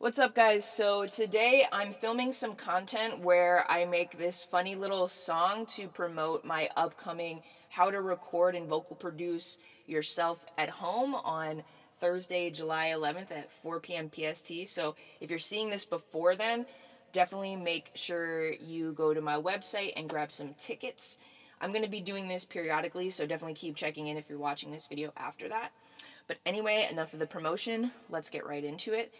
What's up, guys? So today I'm filming some content where I make this funny little song to promote my upcoming how to record and vocal produce yourself at home on Thursday, July 11th at 4 p.m. PST. So if you're seeing this before then, definitely make sure you go to my website and grab some tickets. I'm going to be doing this periodically, so definitely keep checking in if you're watching this video after that. But anyway, enough of the promotion. Let's get right into it.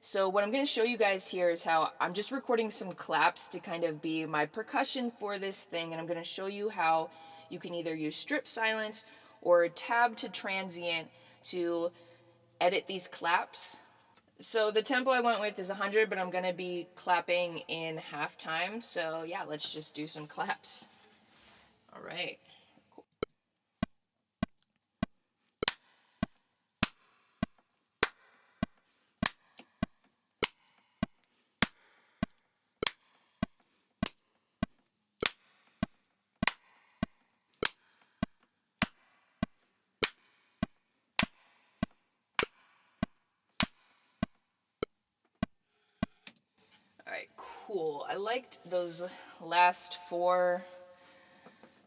So what I'm going to show you guys here is how I'm just recording some claps to kind of be my percussion for this thing, and I'm going to show you how you can either use strip silence or tab to transient to edit these claps. So the tempo I went with is 100, but I'm going to be clapping in half time. So yeah, let's just do some claps. All right. Alright, cool. I liked those last four.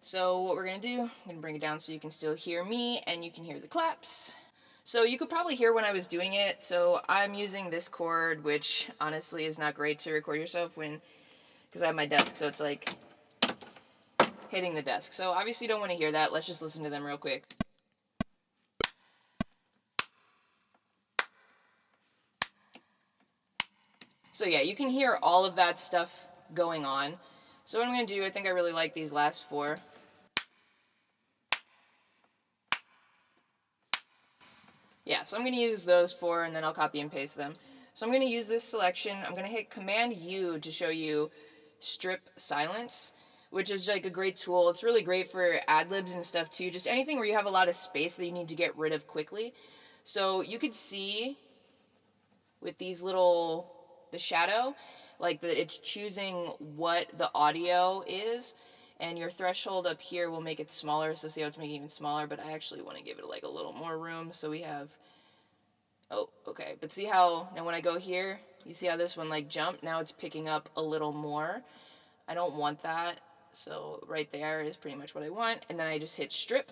So what we're going to do, I'm going to bring it down so you can still hear me and you can hear the claps. So you could probably hear when I was doing it. So I'm using this chord, which honestly is not great to record yourself when, because I have my desk, so it's like hitting the desk. So obviously you don't want to hear that. Let's just listen to them real quick. So yeah, you can hear all of that stuff going on. So what I'm going to do, I think I really like these last four. Yeah, so I'm going to use those four and then I'll copy and paste them. So I'm going to use this selection. I'm going to hit Command U to show you strip silence, which is like a great tool. It's really great for ad-libs and stuff too. Just anything where you have a lot of space that you need to get rid of quickly. So you could see with these little, the shadow, like that it's choosing what the audio is, and your threshold up here will make it smaller. So see how it's making it even smaller, but I actually want to give it like a little more room. So we have, oh, okay. But see how, now when I go here, you see how this one like jumped? Now it's picking up a little more. I don't want that. So right there is pretty much what I want. And then I just hit strip.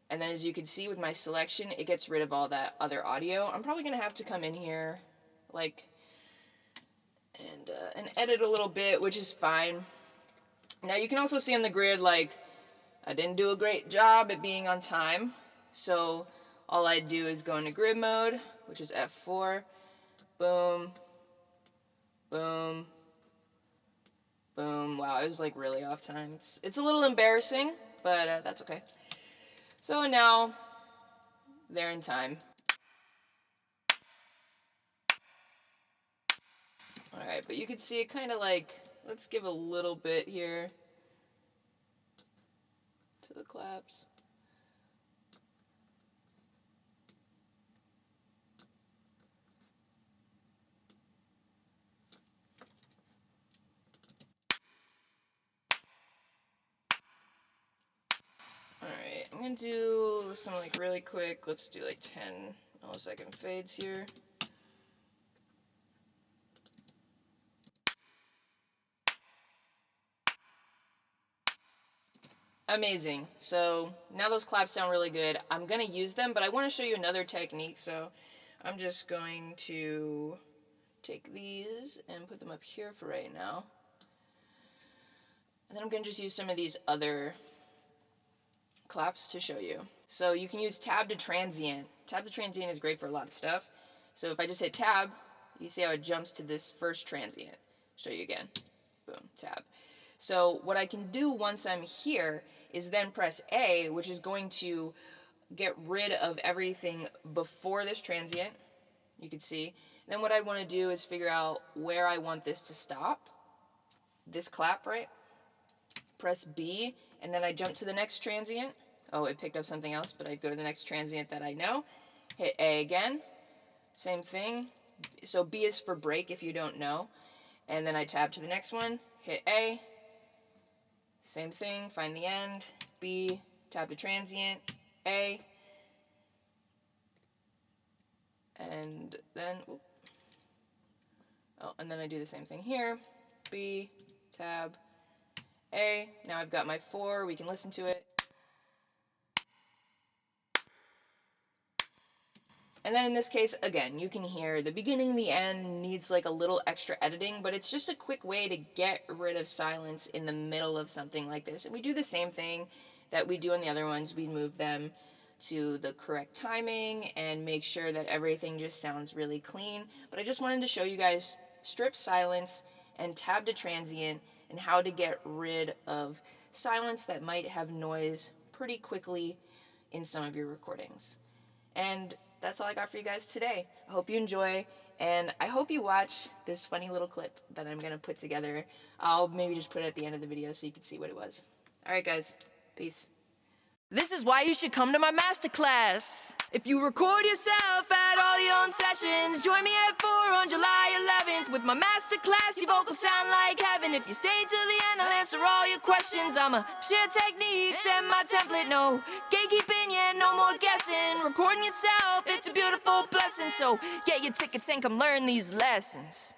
And then as you can see with my selection, it gets rid of all that other audio. I'm probably going to have to come in here like and edit a little bit, which is fine. Now you can also see on the grid, like, I didn't do a great job at being on time. So all I do is go into grid mode, which is F4. Boom. Boom. Boom. Wow, I was like really off time. It's a little embarrassing, but that's okay. So now they're in time. Alright, but you can see it kind of like, let's give a little bit here to the claps. Alright, I'm gonna do some like really quick, let's do like 10 millisecond fades here. Amazing. So now those claps sound really good. I'm going to use them, but I want to show you another technique. So I'm just going to take these and put them up here for right now. And then I'm going to just use some of these other claps to show you. So you can use tab to transient. Tab to transient is great for a lot of stuff. So if I just hit tab, you see how it jumps to this first transient. Show you again. Boom, tab. So what I can do once I'm here is then press A, which is going to get rid of everything before this transient. You can see. Then what I want to do is figure out where I want this to stop. This clap, right? Press B, and then I jump to the next transient. Oh, it picked up something else, but I'd go to the next transient that I know. Hit A again. Same thing. So B is for break if you don't know. And then I tab to the next one. Hit A. Same thing, find the end, B, tab to transient, A, and then, and then I do the same thing here. B, tab, A. Now I've got my 4, we can listen to it. And then in this case, again, you can hear the beginning and the end needs like a little extra editing, but it's just a quick way to get rid of silence in the middle of something like this. And we do the same thing that we do in the other ones. We move them to the correct timing and make sure that everything just sounds really clean. But I just wanted to show you guys strip silence and tab to transient and how to get rid of silence that might have noise pretty quickly in some of your recordings. And that's all I got for you guys today. I hope you enjoy, and I hope you watch this funny little clip that I'm going to put together. I'll maybe just put it at the end of the video so you can see what it was. Alright guys, peace. This is why you should come to my masterclass. If you record yourself at all your own sessions, join me at 4 on July 11th with my masterclass. Your vocals sound like heaven. If you stay till the end, I'll answer all your questions. I'ma share techniques and my template. No gatekeeping, yeah, no more guessing. Recording yourself, it's a beautiful blessing. So get your tickets and come learn these lessons.